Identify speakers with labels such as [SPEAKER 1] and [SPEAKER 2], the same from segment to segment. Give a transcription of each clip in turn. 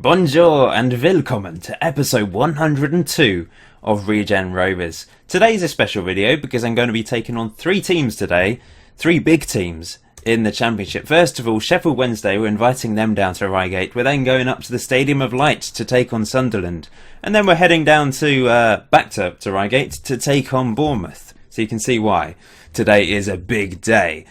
[SPEAKER 1] Bonjour and willkommen to episode 102 of Regen Rovers. Today's a special video because I'm going to be taking on three teams today, three big teams in the Championship. First of all, Sheffield Wednesday, we're inviting them down to Reigate. We're then going up to the Stadium of Light to take on Sunderland. And then we're heading down to back to Reigate to take on Bournemouth. So you can see why today is a big day.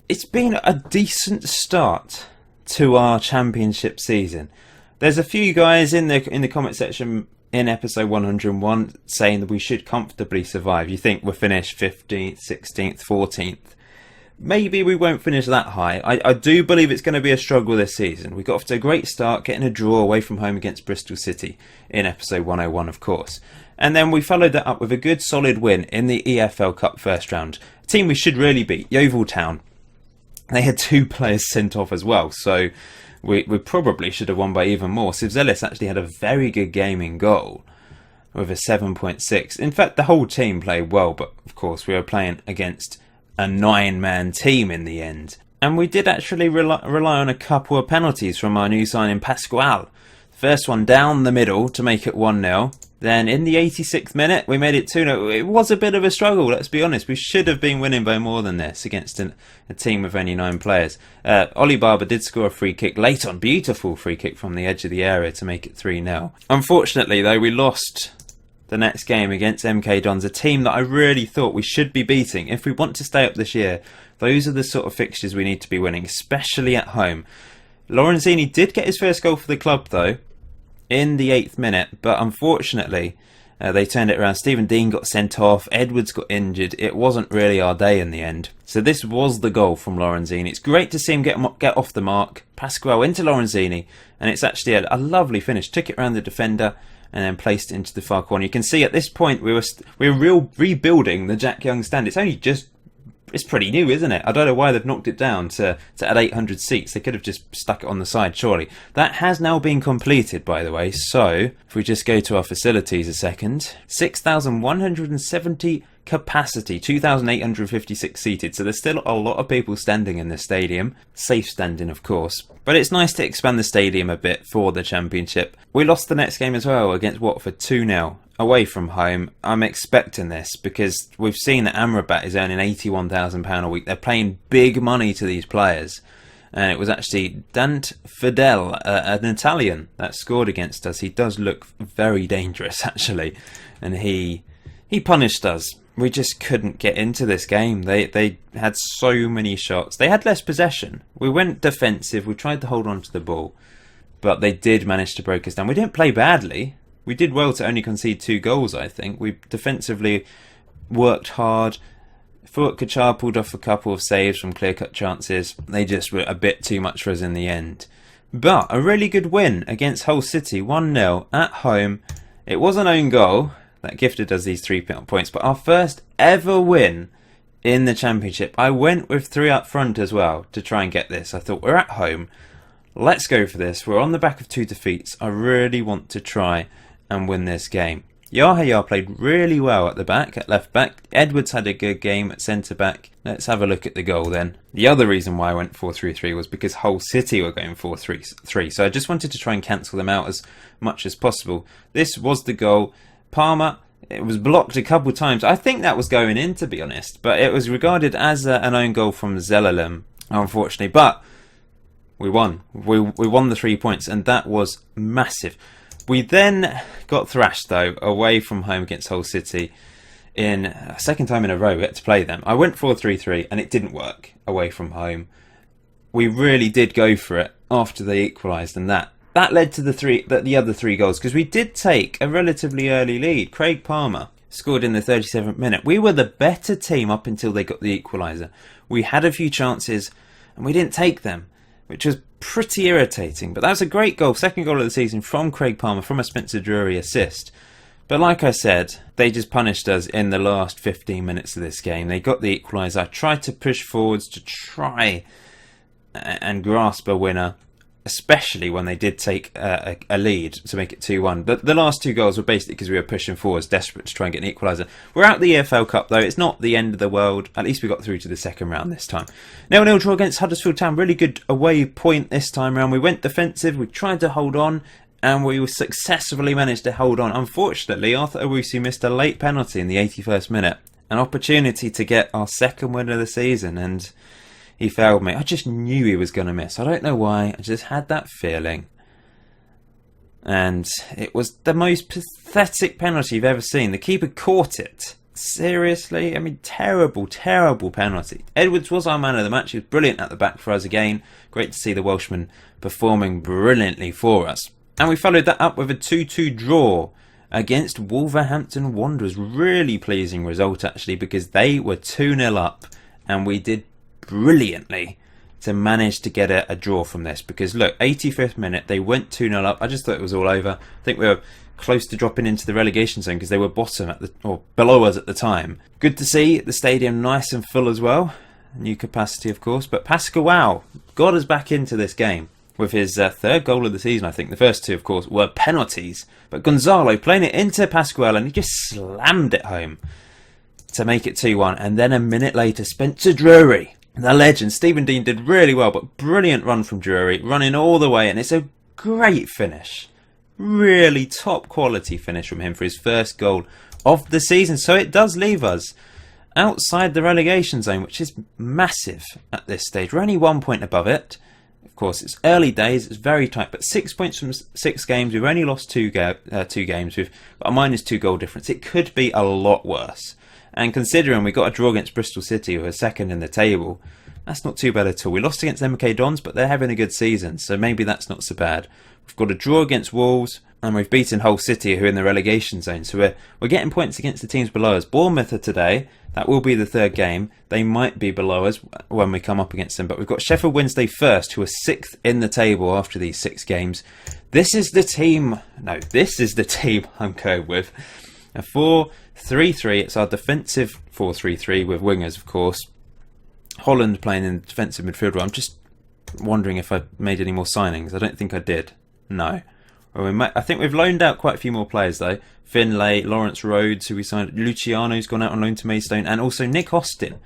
[SPEAKER 1] It's been a decent start to our Championship season. There's a few guys in the comment section in episode 101 saying that we should comfortably survive. You think we'll finish 15th, 16th, 14th. Maybe we won't finish that high. I do believe it's going to be a struggle this season. We got off to a great start, getting a draw away from home against Bristol City in episode 101, of course. And then we followed that up with a good solid win in the EFL Cup first round. A team we should really beat, Yeovil Town. They had two players sent off as well, so we probably should have won by even more. Sivzelis actually had a very good game in goal with a 7.6. In fact, the whole team played well, but of course we were playing against a 9-man team in the end. And we did actually rely on a couple of penalties from our new signing Pascual. First one down the middle to make it 1-0. Then in the 86th minute, we made it 2-0. It was a bit of a struggle, let's be honest. We should have been winning by more than this against a team of only 9 players. Ollie Barber did score a free kick late on. Beautiful free kick from the edge of the area to make it 3-0. Unfortunately, though, we lost the next game against MK Dons, a team that I really thought we should be beating. If we want to stay up this year, those are the sort of fixtures we need to be winning, especially at home. Lorenzini did get his first goal for the club, though, in the 8th minute, but unfortunately they turned it around. Stephen Dean got sent off, Edwards got injured. It wasn't really our day in the end. So this was the goal from Lorenzini. It's great to see him get off the mark. Pascual into Lorenzini, and it's actually a lovely finish. Took it around the defender and then placed it into the far corner. You can see at this point we were rebuilding the Jack Young stand. It's pretty new, isn't it? I don't know why they've knocked it down to add 800 seats. They could have just stuck it on the side, surely. That has now been completed, by the way. So, if we just go to our facilities a second. 6,170 capacity, 2,856 seated. So there's still a lot of people standing in the stadium. Safe standing, of course. But it's nice to expand the stadium a bit for the Championship. We lost the next game as well against Watford 2-0. Away from home. I'm expecting this because we've seen that Amrabat is earning £81,000 a week. They're paying big money to these players, and it was actually Dante Fidel, an Italian, that scored against us. He does look very dangerous, actually, and he punished us. We just couldn't get into this game. They had so many shots. They had less possession. We went defensive. We tried to hold on to the ball, but they did manage to break us down. We didn't play badly. We did well to only concede 2 goals, I think. We defensively worked hard. Fuat Kachar pulled off a couple of saves from clear-cut chances. They just were a bit too much for us in the end. But a really good win against Hull City, 1-0 at home. It was an own goal that gifted us these 3 points, but our first ever win in the Championship. I went with 3 up front as well to try and get this. I thought, we're at home. Let's go for this. We're on the back of 2 defeats. I really want to try and win this game. Yahya played really well at the back, at left back. Edwards had a good game at centre back. Let's have a look at the goal then. The other reason why I went 4-3-3 was because Hull City were going 4-3-3, so I just wanted to try and cancel them out as much as possible. This was the goal. Palmer, it was blocked a couple of times. I think that was going in, to be honest, but it was regarded as an own goal from Zelalem, unfortunately. But we won. We won the 3 points, and that was massive. We then got thrashed, though, away from home against Hull City in a second time in a row we had to play them. I went 4-3-3 and it didn't work away from home. We really did go for it after they equalised, and that led to the other 3 goals, because we did take a relatively early lead. Craig Palmer scored in the 37th minute. We were the better team up until they got the equaliser. We had a few chances and we didn't take them, which was pretty irritating. But that was a great goal, second goal of the season from Craig Palmer, from a Spencer Drury assist. But like I said, they just punished us in the last 15 minutes of this game. They got the equaliser. I tried to push forwards to try and grasp a winner. especially when they did take a lead to make it 2-1. But the last 2 goals were basically because we were pushing forwards, desperate to try and get an equaliser. We're out the EFL Cup though, it's not the end of the world. At least we got through to the second round this time. 0-0 draw against Huddersfield Town, really good away point this time round. We went defensive, we tried to hold on, and we successfully managed to hold on. Unfortunately, Arthur Owusu missed a late penalty in the 81st minute. An opportunity to get our second win of the season, and he failed me. I just knew he was going to miss. I don't know why. I just had that feeling. And it was the most pathetic penalty you've ever seen. The keeper caught it. Seriously? I mean, terrible, terrible penalty. Edwards was our man of the match. He was brilliant at the back for us again. Great to see the Welshman performing brilliantly for us. And we followed that up with a 2-2 draw against Wolverhampton Wanderers. Really pleasing result, actually, because they were 2-0 up. And we did brilliantly to manage to get a draw from this. Because, look, 85th minute, they went 2-0 up. I just thought it was all over. I think we were close to dropping into the relegation zone because they were below us at the time. Good to see the stadium nice and full as well. New capacity, of course. But Pascual got us back into this game with his third goal of the season, I think. The first 2, of course, were penalties. But Gonzalo playing it into Pascual, and he just slammed it home to make it 2-1. And then a minute later, Spencer Drury, the legend. Stephen Dean did really well, but brilliant run from Drury, running all the way. And it's a great finish. Really top quality finish from him for his first goal of the season. So it does leave us outside the relegation zone, which is massive at this stage. We're only 1 point above it. Of course, it's early days, it's very tight, but 6 points from 6 games. We've only lost 2 games. We've got a -2 goal difference. It could be a lot worse. And considering we got a draw against Bristol City, who are second in the table, that's not too bad at all. We lost against MK Dons, but they're having a good season, so maybe that's not so bad. We've got a draw against Wolves, and we've beaten Hull City, who are in the relegation zone. So we're getting points against the teams below us. Bournemouth are today. That will be the 3rd game. They might be below us when we come up against them. But we've got Sheffield Wednesday first, who are 6th in the table after these 6 games. This is the team I'm going with. A 4-3-3. It's our defensive 4-3-3 with wingers, of course. Holland playing in the defensive midfield role. I'm just wondering if I made any more signings. I don't think I did. No. I think we've loaned out quite a few more players though. Finlay, Lawrence Rhodes, who we signed. Luciano's gone out on loan to Maidstone, and also Nick Austin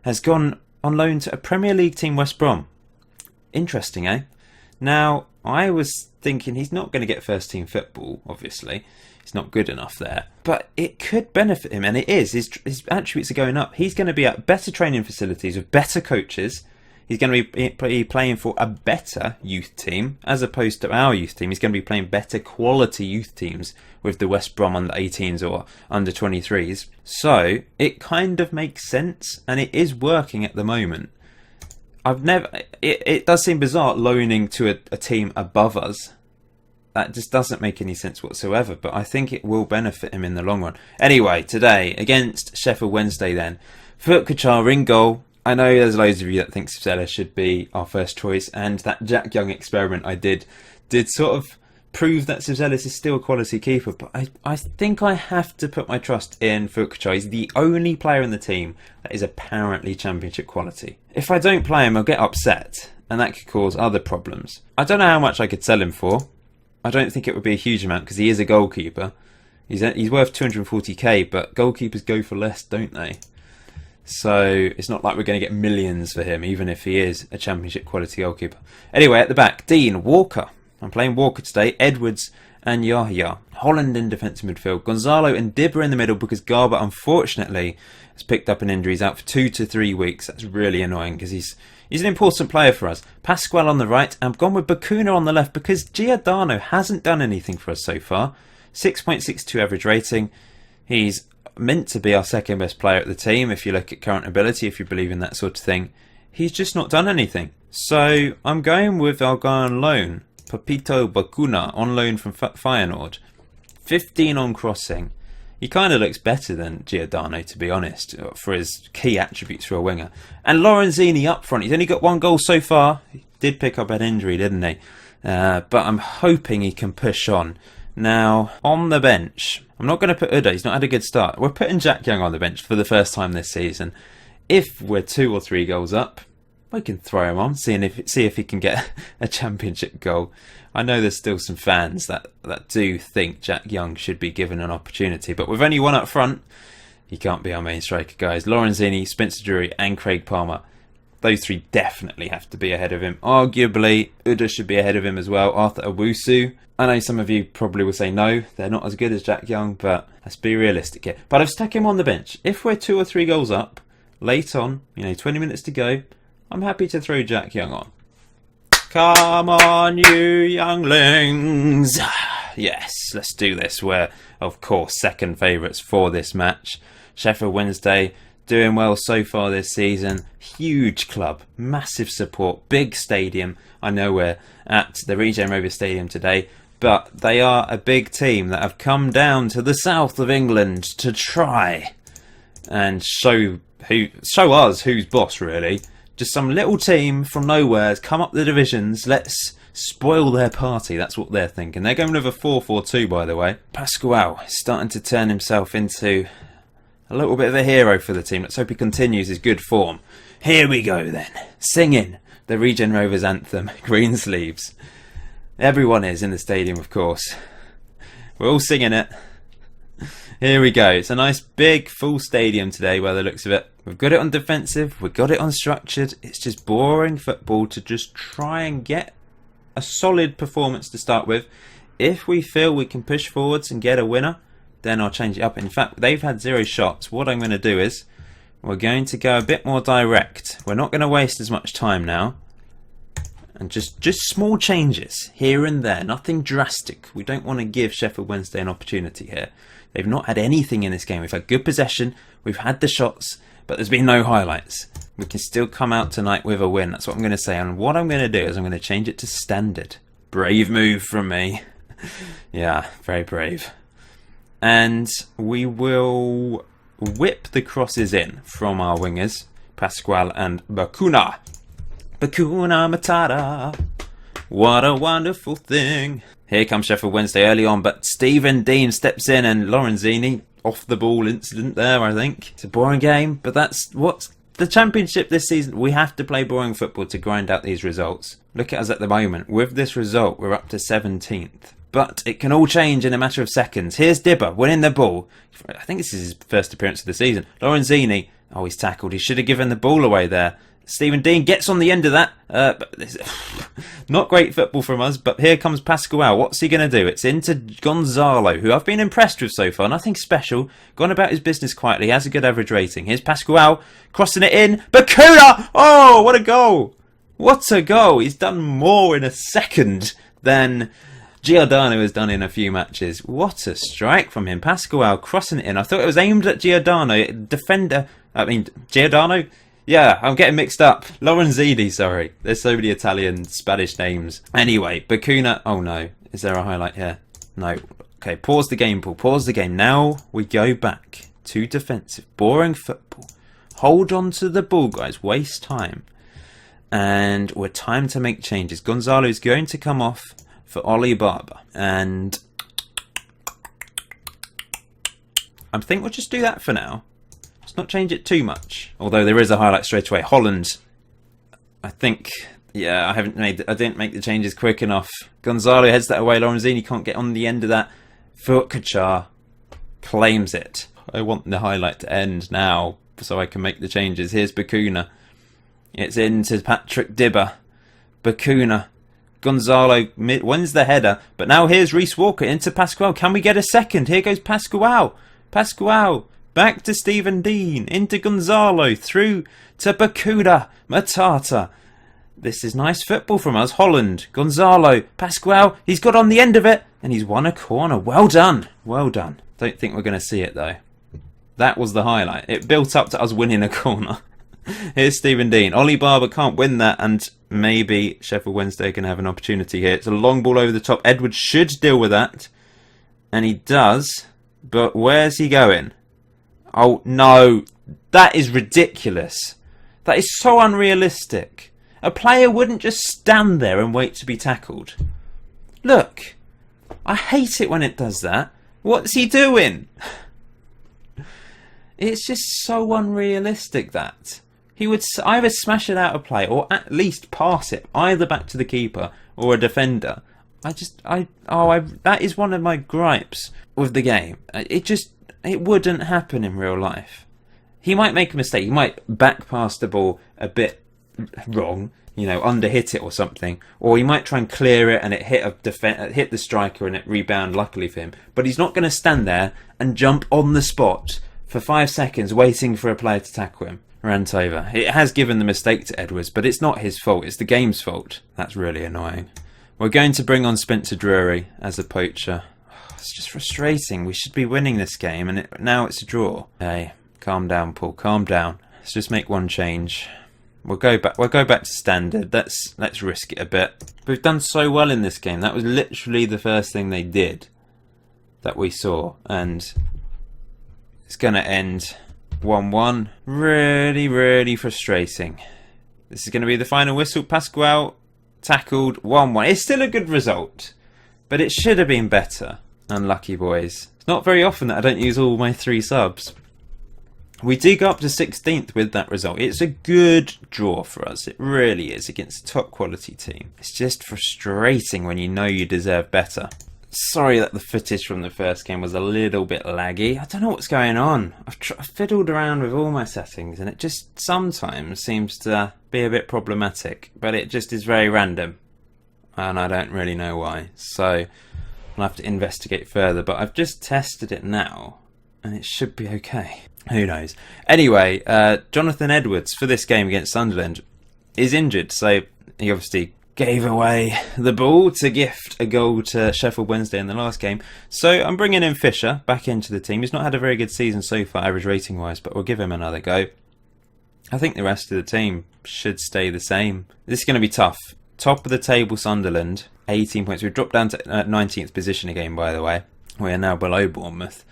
[SPEAKER 1] has gone on loan to a Premier League team, West Brom. Interesting, eh? Now, I was thinking he's not going to get first team football, obviously. He's not good enough there. But it could benefit him, and it is. His attributes are going up. He's going to be at better training facilities with better coaches. He's going to be playing for a better youth team as opposed to our youth team. He's going to be playing better quality youth teams with the West Brom under 18s or under 23s. So it kind of makes sense, and it is working at the moment. It does seem bizarre loaning to a team above us. That just doesn't make any sense whatsoever, but I think it will benefit him in the long run. Anyway, today against Sheffield Wednesday then, Furkachar in goal. I know there's loads of you that think Sibsella should be our first choice, and that Jack Young experiment I did sort of prove that Sibsella is still a quality keeper, but I think I have to put my trust in Furkachar. He's the only player in the team that is apparently championship quality. If I don't play him, I'll get upset, and that could cause other problems. I don't know how much I could sell him for. I don't think it would be a huge amount because he is a goalkeeper. He's worth 240k, but goalkeepers go for less, don't they? So it's not like we're going to get millions for him, even if he is a championship quality goalkeeper. Anyway, at the back, Dean, Walker. I'm playing Walker today. Edwards and Yahya. Holland in defensive midfield. Gonzalo and Dibber in the middle because Garber, unfortunately, has picked up an injury. He's out for 2 to 3 weeks. That's really annoying because he's an important player for us. Pascual on the right. I've gone with Bacuna on the left because Giordano hasn't done anything for us so far. 6.62 average rating. He's meant to be our second best player at the team if you look at current ability, if you believe in that sort of thing. He's just not done anything. So I'm going with our guy on loan, Papito Bacuna, on loan from Feyenoord. 15 on crossing. He kind of looks better than Giordano, to be honest, for his key attributes for a winger. And Lorenzini up front. He's only got 1 goal so far. He did pick up an injury, didn't he? But I'm hoping he can push on. Now, on the bench, I'm not going to put Uda. He's not had a good start. We're putting Jack Young on the bench for the first time this season. If we're 2 or 3 goals up, we can throw him on, see if he can get a championship goal. I know there's still some fans that do think Jack Young should be given an opportunity, but with only one up front, he can't be our main striker, guys. Lorenzini, Spencer Drury and Craig Palmer. Those three definitely have to be ahead of him. Arguably, Uda should be ahead of him as well. Arthur Owusu. I know some of you probably will say no, they're not as good as Jack Young, but let's be realistic here. But I've stuck him on the bench. If we're 2 or 3 goals up, late on, 20 minutes to go, I'm happy to throw Jack Young on. Come on, you younglings. Yes, let's do this. We're, of course, second favourites for this match. Sheffield Wednesday doing well so far this season. Huge club, massive support, big stadium. I know we're at the Regen Rovers Stadium today, but they are a big team that have come down to the south of England to try and show us who's boss, really. Just some little team from nowhere has come up the divisions. Let's spoil their party. That's what they're thinking. They're going with a 4-4-2, by the way. Pascual is starting to turn himself into a little bit of a hero for the team. Let's hope he continues his good form. Here we go then. Singing the Regen Rovers anthem, Greensleeves. Everyone is in the stadium, of course. We're all singing it. Here we go. It's a nice big full stadium today by the looks of it. We've got it on defensive. We've got it on structured. It's just boring football to just try and get a solid performance to start with. If we feel we can push forwards and get a winner, then I'll change it up. In fact, they've had 0 shots. What I'm going to do is we're going to go a bit more direct. We're not going to waste as much time now. And just small changes here and there. Nothing drastic. We don't want to give Sheffield Wednesday an opportunity here. They've not had anything in this game. We've had good possession. We've had the shots. But there's been no highlights. We can still come out tonight with a win. That's what I'm going to say. And what I'm going to do is I'm going to change it to standard. Brave move from me. Yeah, very brave. And we will whip the crosses in from our wingers, Pascual and Bacuna. Bacuna Matata. What a wonderful thing. Here comes Sheffield Wednesday early on, but Stephen Dean steps in and Lorenzini, off the ball incident there, I think. It's a boring game, but that's what's the championship this season. We have to play boring football to grind out these results. Look at us at the moment. With this result, we're up to 17th. But it can all change in a matter of seconds. Here's Dibba winning the ball. I think this is his first appearance of the season. Lorenzini, oh, he's tackled. He should have given the ball away there. Stephen Dean gets on the end of that. Not great football from us, but here comes Pascual. What's he going to do? It's into Gonzalo, who I've been impressed with so far. Nothing special. Gone about his business quietly. Has a good average rating. Here's Pascual crossing it in. Bacuna! Oh, what a goal! What a goal! He's done more in a second than Giordano has done in a few matches. What a strike from him. Pascual crossing it in. I thought it was aimed at Giordano. Giordano? Yeah, I'm getting mixed up. Lorenzini, sorry. There's so many Italian, Spanish names. Anyway, Bacuna. Oh no. Is there a highlight here? No. Okay, pause the game, Paul. Pause the game. Now we go back to defensive. Boring football. Hold on to the ball, guys. Waste time. And we're time to make changes. Gonzalo's going to come off for Oli Barber. And I think we'll just do that for now. Let's not change it too much. Although there is a highlight straight away. Holland. I think, yeah, I didn't make the changes quick enough. Gonzalo heads that away. Lorenzini can't get on the end of that. Fulkachar claims it. I want the highlight to end now so I can make the changes. Here's Bacuna. It's into Patrick Dibba. Bacuna. Gonzalo wins the header. But now here's Reece Walker into Pascual. Can we get a second? Here goes Pascual. Pascual. Back to Stephen Dean. Into Gonzalo. Through to Bacuna Matata. This is nice football from us. Holland. Gonzalo. Pascual. He's got on the end of it. And he's won a corner. Well done. Well done. Don't think we're going to see it though. That was the highlight. It built up to us winning a corner. Here's Stephen Dean. Oli Barber can't win that, and maybe Sheffield Wednesday can have an opportunity here. It's a long ball over the top. Edwards should deal with that, and he does, but where's he going? Oh no, that is ridiculous. That is so unrealistic. A player wouldn't just stand there and wait to be tackled. Look, I hate it when it does that. What's he doing? It's just so unrealistic that. he would either smash it out of play or at least pass it either back to the keeper or a defender. That is one of my gripes with the game. It wouldn't happen in real life. He might make a mistake. He might back pass the ball a bit wrong, under hit it or something, or he might try and clear it and it hit the striker and it rebound luckily for him. But he's not going to stand there and jump on the spot for 5 seconds waiting for a player to tackle him. Rant over. It has given the mistake to Edwards, but it's not his fault. It's the game's fault. That's really annoying. We're going to bring on Spencer Drury as a poacher. It's just frustrating. We should be winning this game, and now it's a draw. Hey, calm down, Paul. Calm down. Let's just make one change. We'll go back to standard. Let's risk it a bit. We've done so well in this game. That was literally the first thing they did that we saw, and it's going to end 1-1. Really, really frustrating. This is going to be the final whistle. Pascual tackled 1-1. It's still a good result, but it should have been better. Unlucky boys. It's not very often that I don't use all my 3 subs. We do go up to 16th with that result. It's a good draw for us. It really is, against a top quality team. It's just frustrating when you know you deserve better. Sorry that the footage from the first game was a little bit laggy. I don't know what's going on. I've fiddled around with all my settings and it just sometimes seems to be a bit problematic. But it just is very random. And I don't really know why. So I'll have to investigate further. But I've just tested it now and it should be okay. Who knows? Anyway, Jonathan Edwards for this game against Sunderland is injured. So he obviously gave away the ball to gift a goal to Sheffield Wednesday in the last game. So I'm bringing in Fisher back into the team. He's not had a very good season so far, average rating wise, but we'll give him another go. I think the rest of the team should stay the same. This is going to be tough. Top of the table Sunderland, 18 points. We've dropped down to 19th position again, by the way. We are now below Bournemouth.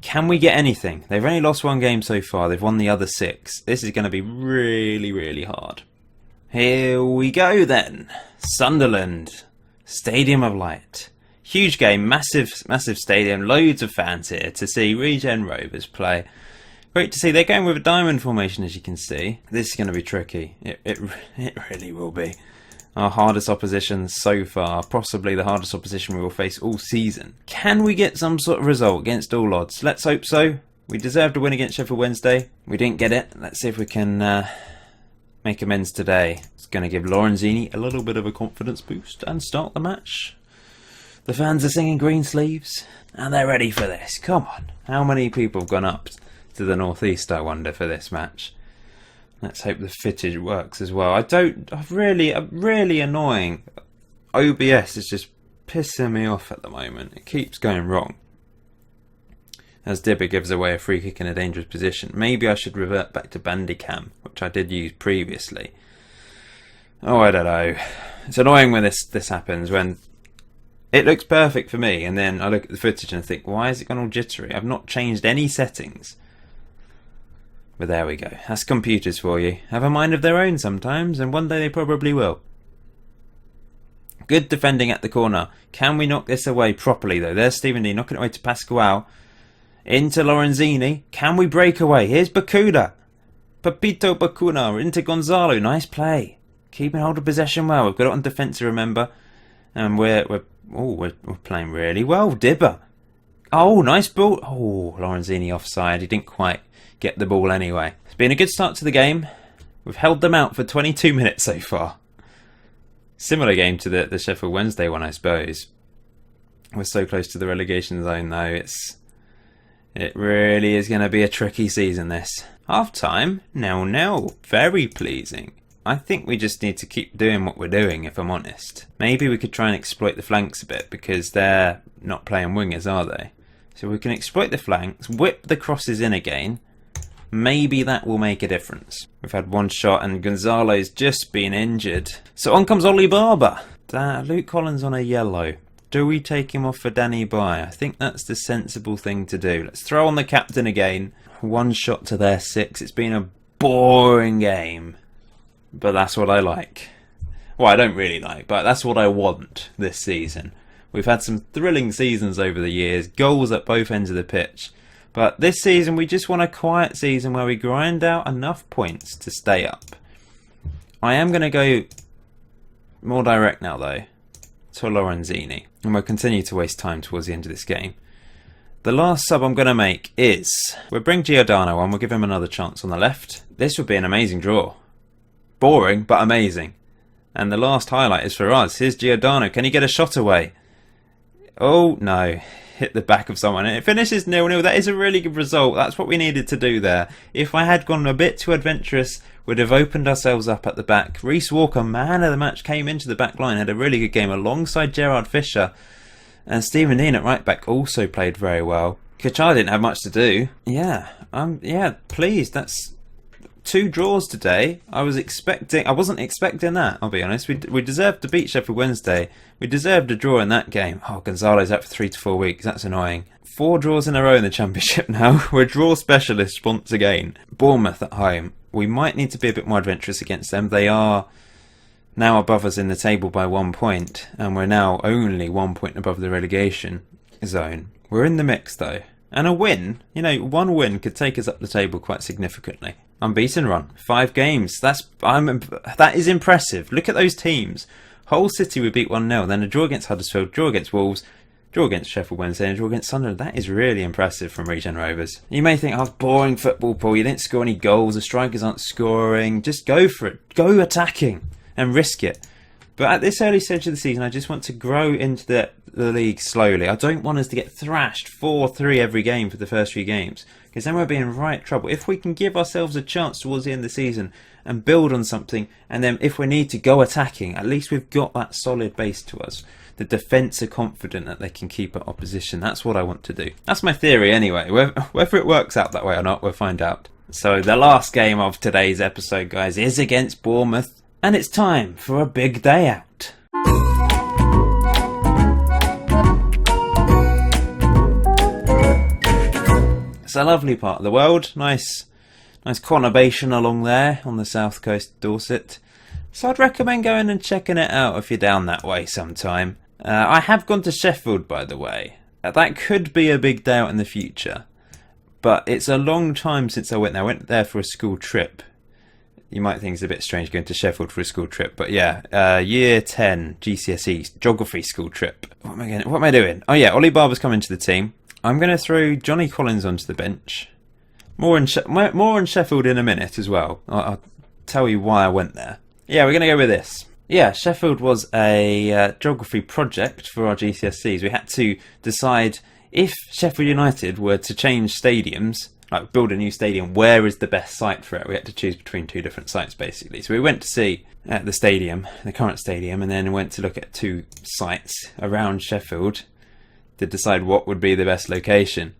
[SPEAKER 1] Can we get anything? They've only lost 1 game so far. They've won the other 6. This is going to be really, really hard. Here we go then. Sunderland. Stadium of Light. Huge game. Massive stadium. Loads of fans here to see Regen Rovers play. Great to see. They're going with a diamond formation, as you can see. This is going to be tricky. It really will be. Our hardest opposition so far. Possibly the hardest opposition we will face all season. Can we get some sort of result against all odds? Let's hope so. We deserved a win against Sheffield Wednesday. We didn't get it. Let's see if we can make amends today. It's going to give Lorenzini a little bit of a confidence boost and start the match. The fans are singing Green Sleeves and they're ready for this. Come on. How many people have gone up to the northeast, I wonder, for this match? Let's hope the footage works as well. Really annoying. OBS is just pissing me off at the moment. It keeps going wrong. As Dibber gives away a free kick in a dangerous position. Maybe I should revert back to Bandicam, which I did use previously. Oh, I don't know. It's annoying when this happens, when it looks perfect for me, and then I look at the footage and think, why is it gone all jittery? I've not changed any settings. But there we go. That's computers for you. Have a mind of their own sometimes, and one day they probably will. Good defending at the corner. Can we knock this away properly, though? There's Stephen D knocking it away to Pascual. Into Lorenzini. Can we break away? Here's Bakuna. Pepito Bakuna into Gonzalo. Nice play. Keeping hold of possession well. We've got it on defence, remember. And we're playing really well. Dibber. Oh, nice ball. Oh, Lorenzini offside. He didn't quite get the ball anyway. It's been a good start to the game. We've held them out for 22 minutes so far. Similar game to the Sheffield Wednesday one, I suppose. We're so close to the relegation zone, though. It really is going to be a tricky season, this. Half time, 0-0. Very pleasing. I think we just need to keep doing what we're doing, if I'm honest. Maybe we could try and exploit the flanks a bit, because they're not playing wingers, are they? So we can exploit the flanks, whip the crosses in again. Maybe that will make a difference. We've had one shot and Gonzalo's just been injured. So on comes Ollie Barber. Luke Collins on a yellow. Do we take him off for Danny By? I think that's the sensible thing to do. Let's throw on the captain again. One shot to their 6. It's been a boring game. But that's what I like. Well, I don't really like, but that's what I want this season. We've had some thrilling seasons over the years. Goals at both ends of the pitch. But this season, we just want a quiet season where we grind out enough points to stay up. I am going to go more direct now, though, to Lorenzini. And we'll continue to waste time towards the end of this game. The last sub I'm going to make is, we'll bring Giordano on, we'll give him another chance on the left. This would be an amazing draw. Boring, but amazing. And the last highlight is for us. Here's Giordano. Can he get a shot away? Oh, no. Hit the back of someone. And it finishes 0-0. That is a really good result. That's what we needed to do there. If I had gone a bit too adventurous, we'd have opened ourselves up at the back. Reece Walker, man of the match, came into the back line, had a really good game alongside Gerard Fisher. And Stephen Dean at right back also played very well. Kachar didn't have much to do. Yeah, pleased. That's 2 draws today. I wasn't expecting that, I'll be honest. We deserved to beat Sheffield Wednesday. We deserved a draw in that game. Oh, Gonzalo's out for 3 to 4 weeks. That's annoying. 4 draws in a row in the Championship now. We're draw specialists once again. Bournemouth at home. We might need to be a bit more adventurous against them. They are now above us in the table by 1 point, and we're now only 1 point above the relegation zone. We're in the mix though, and a win, 1 win could take us up the table quite significantly. Unbeaten run, 5 games. That is impressive. Look at those teams. Hull City we beat 1-0, then a draw against Huddersfield, draw against Wolves, draw against Sheffield Wednesday, and a draw against Sunderland. That is really impressive from Regen Rovers. You may think, boring football, Paul. You didn't score any goals. The strikers aren't scoring. Just go for it. Go attacking and risk it. But at this early stage of the season, I just want to grow into the league slowly. I don't want us to get thrashed 4-3 every game for the first few games, because then we'll be in right trouble. If we can give ourselves a chance towards the end of the season and build on something, and then if we need to go attacking, at least we've got that solid base to us. The defence are confident that they can keep at opposition. That's what I want to do. That's my theory anyway. Whether it works out that way or not, we'll find out. So the last game of today's episode, guys, is against Bournemouth. And it's time for a big day out. It's a lovely part of the world. Nice conurbation along there on the south coast of Dorset. So I'd recommend going and checking it out if you're down that way sometime. I have gone to Sheffield, by the way. That could be a big day out in the future. But it's a long time since I went there. I went there for a school trip. You might think it's a bit strange going to Sheffield for a school trip, but yeah, year 10 GCSE geography school trip. What am I doing? Oh yeah, Ollie Barber's coming to the team. I'm going to throw Johnny Collins onto the bench. More on Sheffield in a minute as well. I'll tell you why I went there. Yeah, we're going to go with this. Yeah, Sheffield was a geography project for our GCSEs. We had to decide if Sheffield United were to change stadiums, like build a new stadium, where is the best site for it? We had to choose between 2 different sites basically. So we went to see the stadium, the current stadium, and then went to look at 2 sites around Sheffield to decide what would be the best location.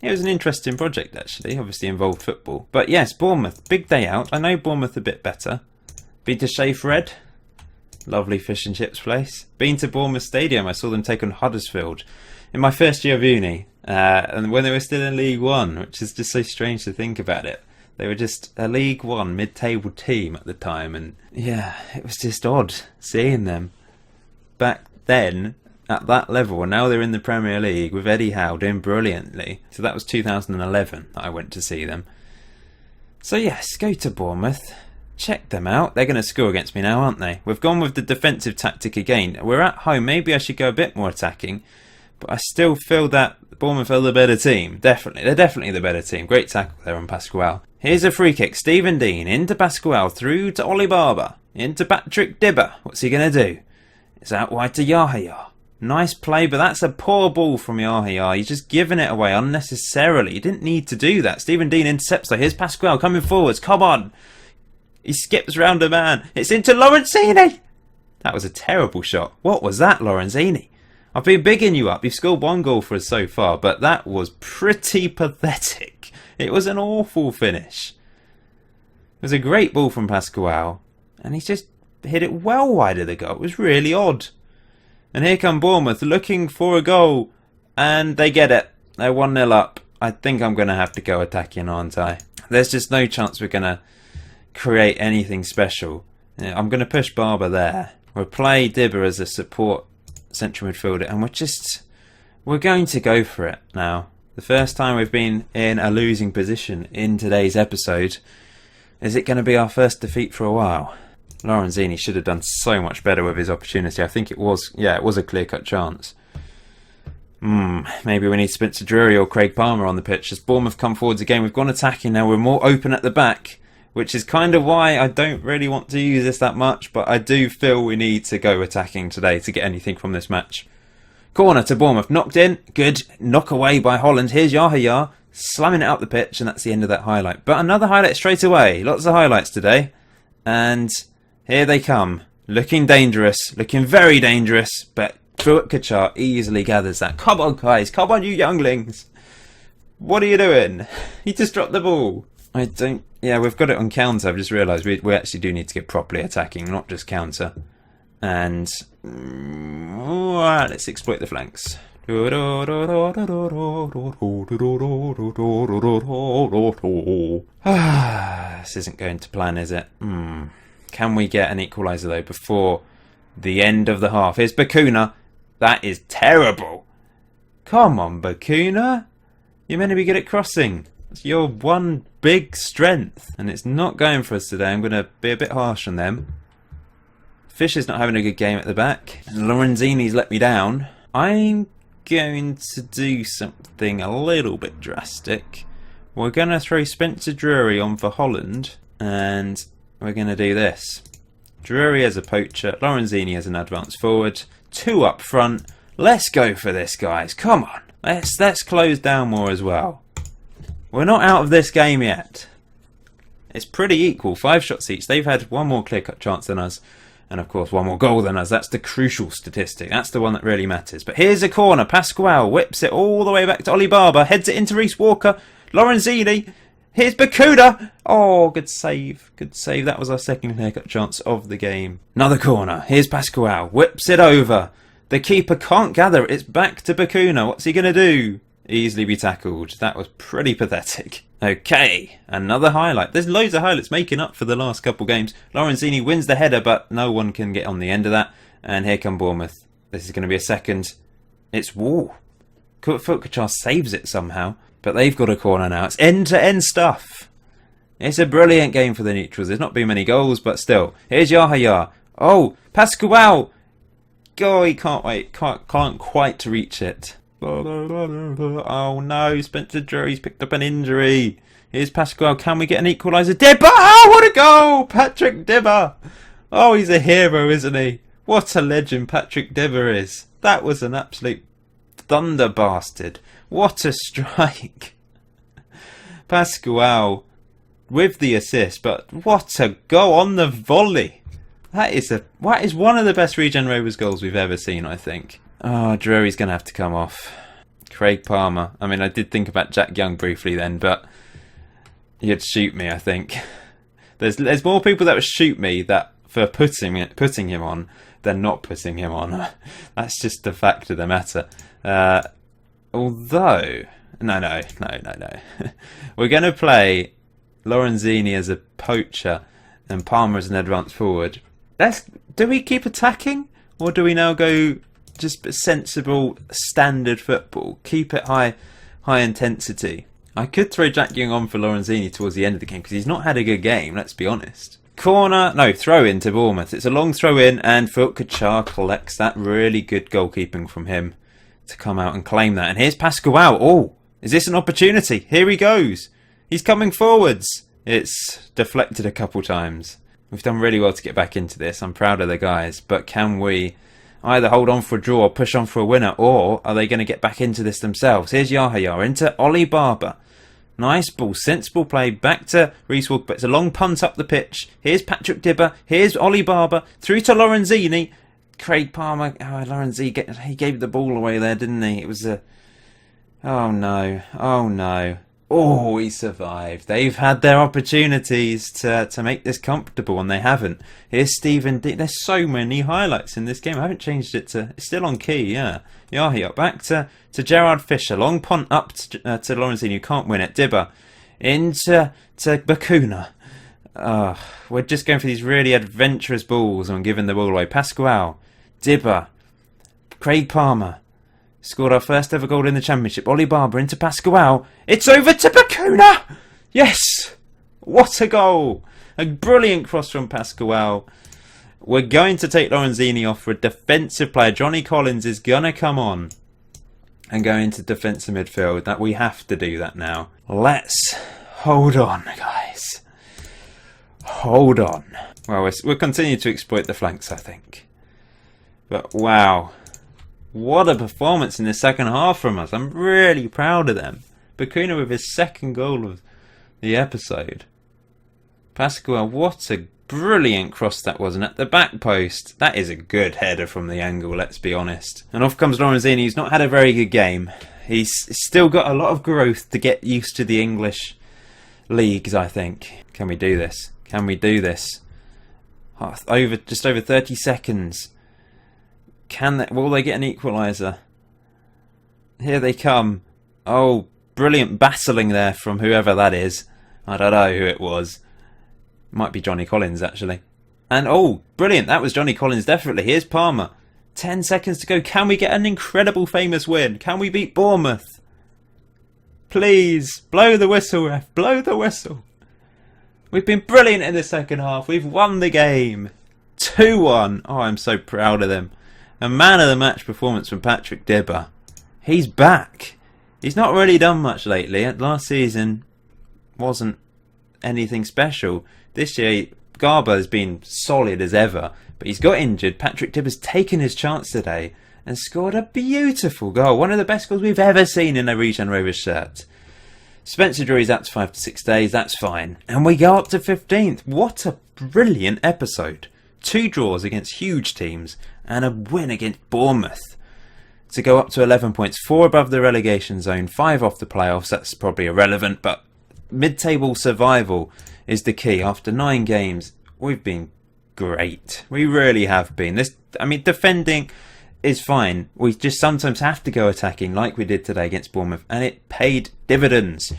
[SPEAKER 1] It was an interesting project actually, obviously involved football. But yes, Bournemouth, big day out. I know Bournemouth a bit better. Been to Shave Red, lovely fish and chips place. Been to Bournemouth Stadium, I saw them take on Huddersfield in my first year of uni. And when they were still in League One, which is just so strange to think about it. They were just a League One mid-table team at the time, and yeah, it was just odd seeing them back then at that level, and now they're in the Premier League with Eddie Howe doing brilliantly. So that was 2011 that I went to see them. So yes, go to Bournemouth, check them out. They're going to score against me now, aren't they? We've gone with the defensive tactic again. We're at home, maybe I should go a bit more attacking, but I still feel that Bournemouth are the better team. Definitely. They're definitely the better team. Great tackle there on Pascual. Here's a free kick. Stephen Dean into Pascual, through to Ollie Barber, into Patrick Dibber. What's he going to do? It's out wide to Yahya. Nice play, but that's a poor ball from Yahya. He's just giving it away unnecessarily. He didn't need to do that. Stephen Dean intercepts though. Here's Pascual coming forwards. Come on. He skips round a man. It's into Lorenzini. That was a terrible shot. What was that, Lorenzini? I've been bigging you up. You've scored 1 goal for us so far, but that was pretty pathetic. It was an awful finish. It was a great ball from Pascual, and he just hit it well wide of the goal. It was really odd. And here come Bournemouth looking for a goal, and they get it. They're 1-0 up. I think I'm going to have to go attacking, aren't I? There's just no chance we're going to create anything special. I'm going to push Barber there. We'll play Dibber as a support central midfielder, and we're going to go for it now. The first time we've been in a losing position in today's episode. Is it going to be our first defeat for a while? Lorenzini should have done so much better with his opportunity. I think it was a clear-cut chance. Maybe we need Spencer Drury or Craig Palmer on the pitch. As Bournemouth come forwards again, we've gone attacking now. We're more open at the back, which is kind of why I don't really want to use this that much, but I do feel we need to go attacking today to get anything from this match. Corner to Bournemouth, knocked in, good, knock away by Holland. Here's Yahya, slamming it up the pitch, and that's the end of that highlight. But another highlight straight away, lots of highlights today, and here they come, looking dangerous, looking very dangerous, but Kachar easily gathers that. Come on guys, come on you younglings, what are you doing? He just dropped the ball. We've got it on counter. I've just realised we actually do need to get properly attacking, not just counter. And let's exploit the flanks. This isn't going to plan, is it? Can we get an equaliser though before the end of the half? Here's Bakuna. That is terrible. Come on, Bakuna. You're meant to be good at crossing. It's your one big strength. And it's not going for us today. I'm going to be a bit harsh on them. Fisher's not having a good game at the back. And Lorenzini's let me down. I'm going to do something a little bit drastic. We're going to throw Spencer Drury on for Holland. And we're going to do this. Drury as a poacher. Lorenzini as an advance forward. 2 up front. Let's go for this, guys. Come on. Let's close down more as well. We're not out of this game yet. It's pretty equal. 5 shots each. They've had one more clear-cut chance than us. And of course, one more goal than us. That's the crucial statistic. That's the one that really matters. But here's a corner. Pascual whips it all the way back to Oli Barber. Heads it into Reece Walker. Lorenzini. Here's Bakuda. Oh, good save. Good save. That was our second clear-cut chance of the game. Another corner. Here's Pascual. Whips it over. The keeper can't gather it. It's back to Bakuna. What's he going to do? Easily be tackled. That was pretty pathetic. Okay, another highlight. There's loads of highlights making up for the last couple games. Lorenzini wins the header, but no one can get on the end of that. And here come Bournemouth. This is going to be a second. It's Wall. Kachar saves it somehow. But they've got a corner now. It's end-to-end stuff. It's a brilliant game for the neutrals. There's not been many goals, but still. Here's Yahya. Oh, Pascual. Oh, he can't wait. Can't quite reach it. Oh no, Spencer Drury's picked up an injury. Here's Pascual. Can we get an equaliser? Dibba! Oh, what a goal! Patrick Dibba! Oh, he's a hero, isn't he? What a legend Patrick Dibba is. That was an absolute thunder bastard. What a strike. Pascual with the assist, but what a goal on the volley. That is one of the best Regen Rovers goals we've ever seen, I think. Oh, Drury's going to have to come off. Craig Palmer. I mean, I did think about Jack Young briefly then, but he'd shoot me, I think. There's more people that would shoot me that for putting him on than not putting him on. That's just the fact of the matter. Although, no. We're going to play Lorenzini as a poacher and Palmer as an advance forward. Do we keep attacking? Or do we now go just sensible, standard football? Keep it high intensity. I could throw Jack Young on for Lorenzini towards the end of the game because he's not had a good game, let's be honest. Throw in to Bournemouth. It's a long throw in and Kachar collects that. Really good goalkeeping from him to come out and claim that. And here's Pascual. Oh, is this an opportunity? Here he goes. He's coming forwards. It's deflected a couple times. We've done really well to get back into this. I'm proud of the guys. But can we either hold on for a draw or push on for a winner? Or are they going to get back into this themselves? Here's Yahya into Oli Barber. Nice ball, sensible play, back to Reece Walker, but it's a long punt up the pitch. Here's Patrick Dibba, here's Oli Barber, through to Lorenzini. Craig Palmer, Lorenzini, he gave the ball away there, didn't he? It was a... Oh no. Oh, he survived. They've had their opportunities to make this comfortable and they haven't. Here's Stephen D. There's so many highlights in this game. I haven't changed it to... It's still on key, yeah. Yahya back to Gerard Fisher. Long punt up to Lorenzini, who can't win it. Dibba into Bakuna. We're just going for these really adventurous balls and giving the ball away. Pascual, Dibba, Craig Palmer. Scored our first ever goal in the Championship. Ollie Barber into Pascual. It's over to Bacuna! Yes! What a goal! A brilliant cross from Pascual. We're going to take Lorenzini off for a defensive player. Johnny Collins is going to come on and go into defensive midfield. That we have to do that now. Let's hold on, guys. Hold on. Well, we'll continue to exploit the flanks, I think. But wow. What a performance in the second half from us. I'm really proud of them. Bacuna with his second goal of the episode. Pascual, what a brilliant cross that was. And at the back post, that is a good header from the angle, let's be honest. And off comes Lorenzini. He's not had a very good game. He's still got a lot of growth to get used to the English leagues, I think. Can we do this? Can we do this? Just over 30 seconds. Will they get an equaliser? Here they come. Oh, brilliant battling there from whoever that is. I don't know who it was. Might be Johnny Collins, actually. And oh, brilliant. That was Johnny Collins, definitely. Here's Palmer. 10 seconds to go. Can we get an incredible famous win? Can we beat Bournemouth? Please, blow the whistle, ref. Blow the whistle. We've been brilliant in the second half. We've won the game. 2-1. Oh, I'm so proud of them. A man of the match performance from Patrick Dibber. He's back. He's not really done much lately. Last season wasn't anything special. This year, Garber has been solid as ever, but he's got injured. Patrick Dibber's taken his chance today and scored a beautiful goal. One of the best goals we've ever seen in a Regen Rovers shirt. Spencer Drury's out to 5 to 6 days. That's fine. And we go up to 15th. What a brilliant episode. 2 draws against huge teams and a win against Bournemouth to go up to 11 points, 4 above the relegation zone, 5 off the playoffs. That's probably irrelevant, but mid-table survival is the key. After 9 games, we've been great. We really have been. Defending is fine. We just sometimes have to go attacking like we did today against Bournemouth, and it paid dividends.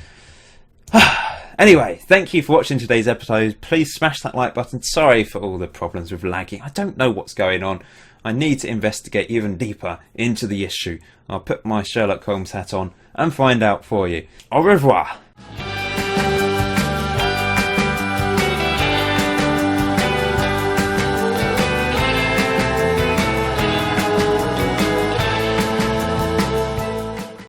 [SPEAKER 1] Anyway, thank you for watching today's episode. Please smash that like button. Sorry for all the problems with lagging. I don't know what's going on. I need to investigate even deeper into the issue. I'll put my Sherlock Holmes hat on and find out for you. Au revoir.